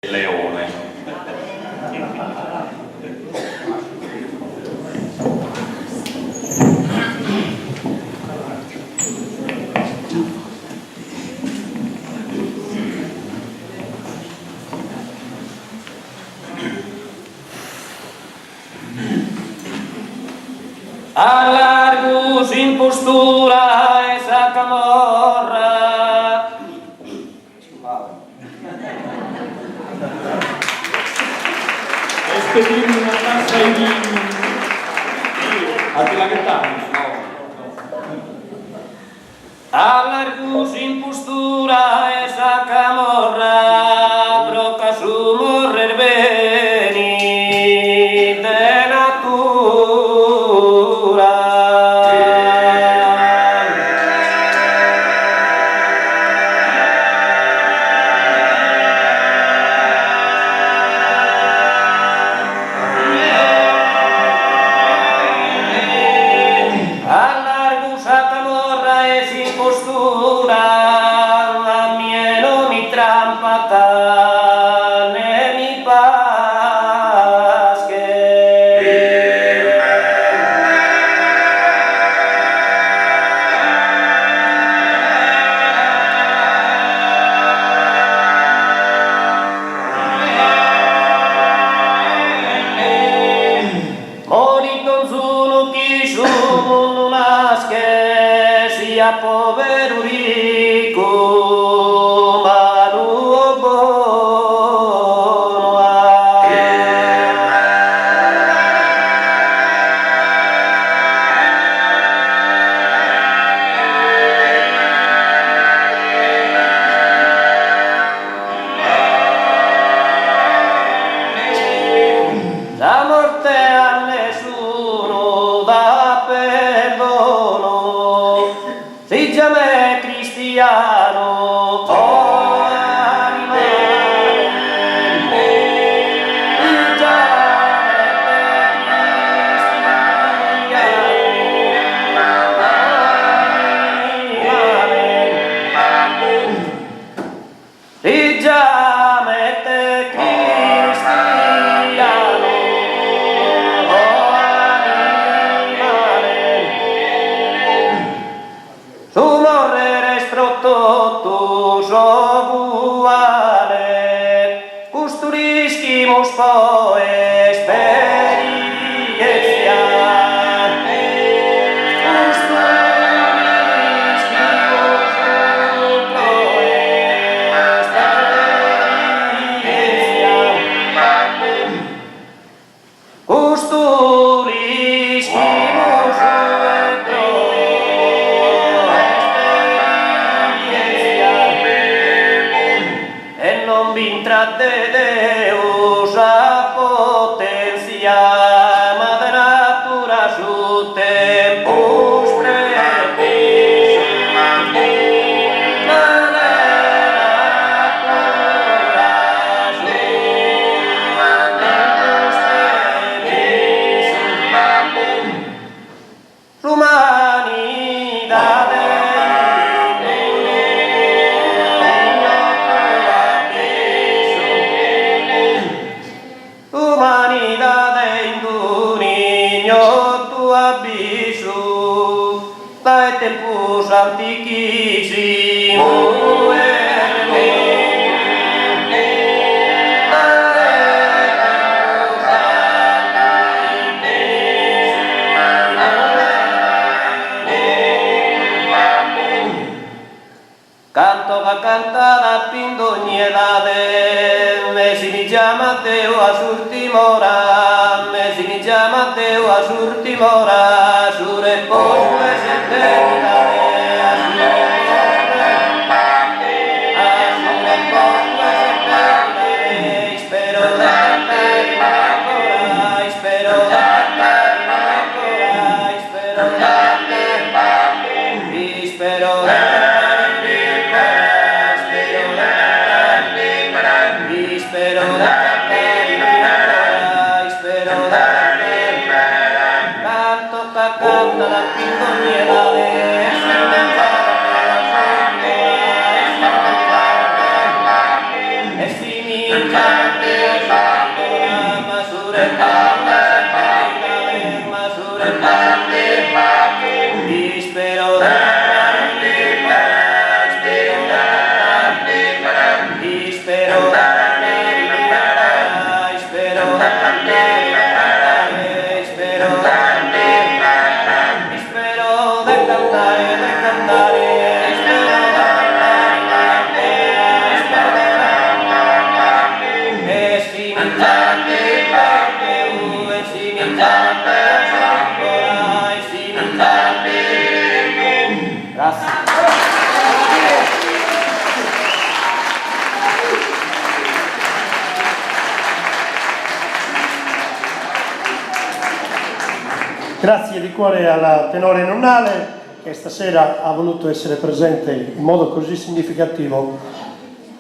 Leone. A largus impostura esa camorra. Pedimos una taza y vino. ¿A ti la que estamos? A largus impostura esa camorra, broca su morrer veni de natura. Poverurico manuo bonoa. La morte a nessuno dà perdono. Si chiama cristiano, oh animale, si chiama cristiano, oh animale, su morrere sprotto soguale, custuriscimus po esperienza, custuriscimus po esperienza, custuriscimus de Deus a potencia, ma de natura su tempus pretis, ma de natura su tempus pretis, l'umanidade dae tempus antiquissimum canto va cantada pindoñedade, me si mi llama Teo a surtimora, me si mi llama Teo a surtimora, sure posque se terminare, a sure posque se terminare, spero da terminare ancora, spero da terminare ancora, spero da terminare, spero da canta la pindoñedade, es mi Grazie di cuore alla tenore Nonnale, che stasera ha voluto essere presente in modo così significativo.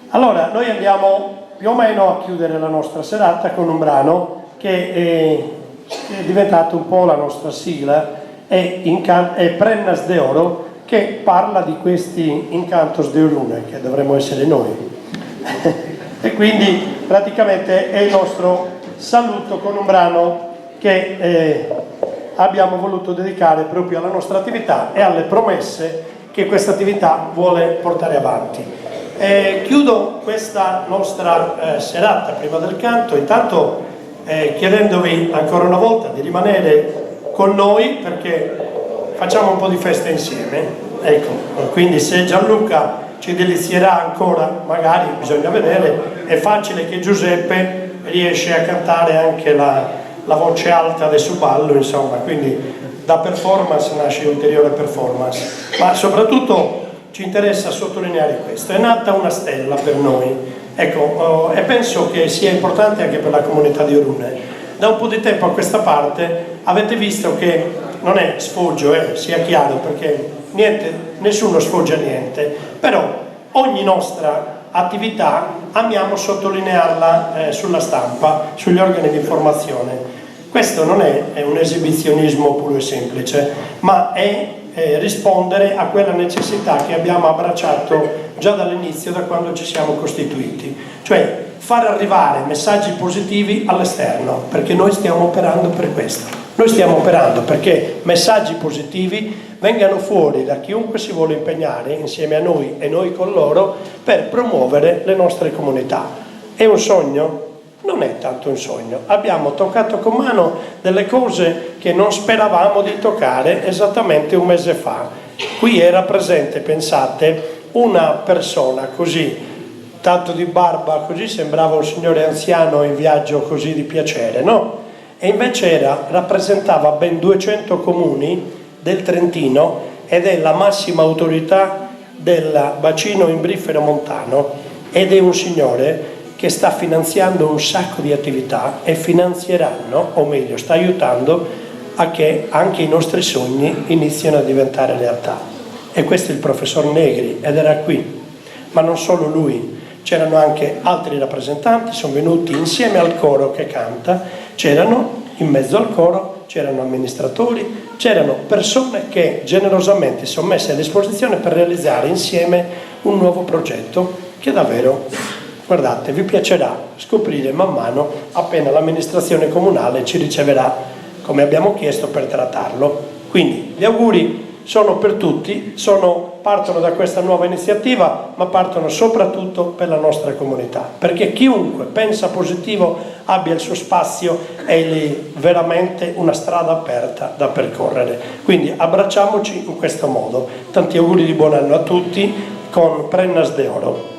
Allora, noi andiamo più o meno a chiudere la nostra serata con un brano che è diventato un po' la nostra sigla, è Prennas de Oro, che parla di questi incantos de Orune, che dovremmo essere noi. E quindi praticamente è il nostro saluto con un brano che abbiamo voluto dedicare proprio alla nostra attività e alle promesse che questa attività vuole portare avanti. Chiudo questa nostra serata prima del canto, intanto chiedendovi ancora una volta di rimanere con noi, perché facciamo un po' di festa insieme. Ecco, quindi se Gianluca ci delizierà ancora, magari bisogna vedere, è facile che Giuseppe riesce a cantare anche la voce alta del suballo, insomma, quindi da performance nasce ulteriore performance. Ma soprattutto ci interessa sottolineare questo: è nata una stella per noi, ecco, e penso che sia importante anche per la comunità di Orune. Da un po' di tempo a questa parte avete visto che non è sfoggio, sia chiaro, perché nessuno sfoggia niente, però ogni nostra attività amiamo sottolinearla sulla stampa, sugli organi di informazione. Questo non è un esibizionismo puro e semplice, ma è rispondere a quella necessità che abbiamo abbracciato già dall'inizio, da quando ci siamo costituiti, cioè far arrivare messaggi positivi all'esterno, perché noi stiamo operando per questo. Noi stiamo operando perché messaggi positivi vengano fuori da chiunque si vuole impegnare insieme a noi e noi con loro per promuovere le nostre comunità. È un sogno? Non è tanto un sogno. Abbiamo toccato con mano delle cose che non speravamo di toccare esattamente un mese fa. Qui era presente, pensate, una persona così, tanto di barba, così sembrava un signore anziano in viaggio così di piacere, no? E invece rappresentava ben 200 comuni del Trentino ed è la massima autorità del bacino imbrifero montano, ed è un signore che sta finanziando un sacco di attività e finanzieranno, o meglio sta aiutando a che anche i nostri sogni iniziano a diventare realtà. E questo è il professor Negri, ed era qui. Ma non solo lui, c'erano anche altri rappresentanti, sono venuti insieme al coro che canta, c'erano in mezzo al coro, c'erano amministratori, c'erano persone che generosamente si sono messe a disposizione per realizzare insieme un nuovo progetto che davvero, guardate, vi piacerà scoprire man mano appena l'amministrazione comunale ci riceverà come abbiamo chiesto per trattarlo. Quindi gli auguri sono per tutti, partono da questa nuova iniziativa, ma partono soprattutto per la nostra comunità, perché chiunque pensa positivo abbia il suo spazio e lì veramente una strada aperta da percorrere. Quindi abbracciamoci in questo modo. Tanti auguri di buon anno a tutti con Prennas de Oro.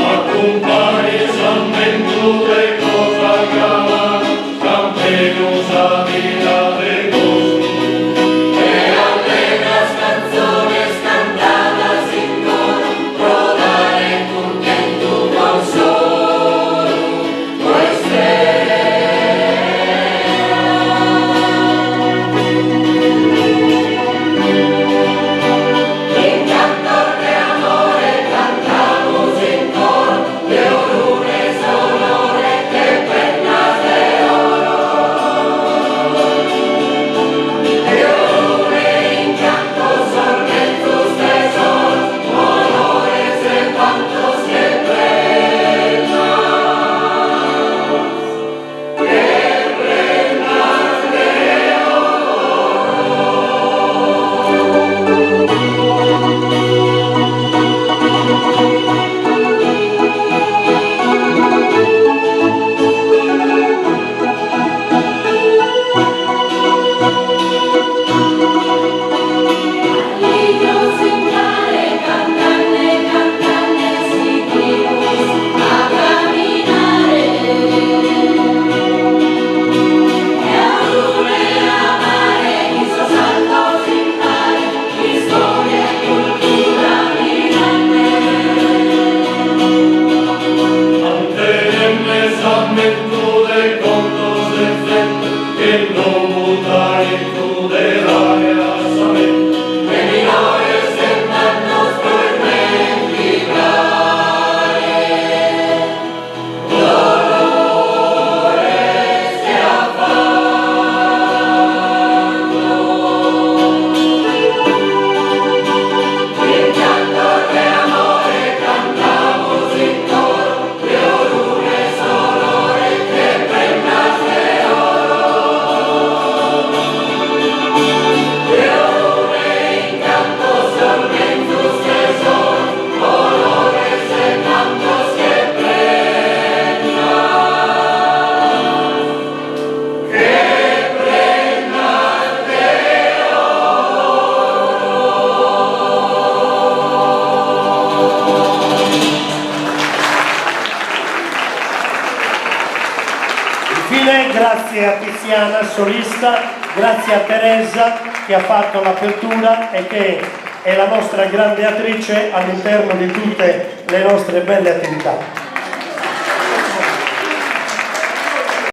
Accompare San Benvenuto Grazie a Tiziana, solista, grazie a Teresa che ha fatto l'apertura e che è la nostra grande attrice all'interno di tutte le nostre belle attività.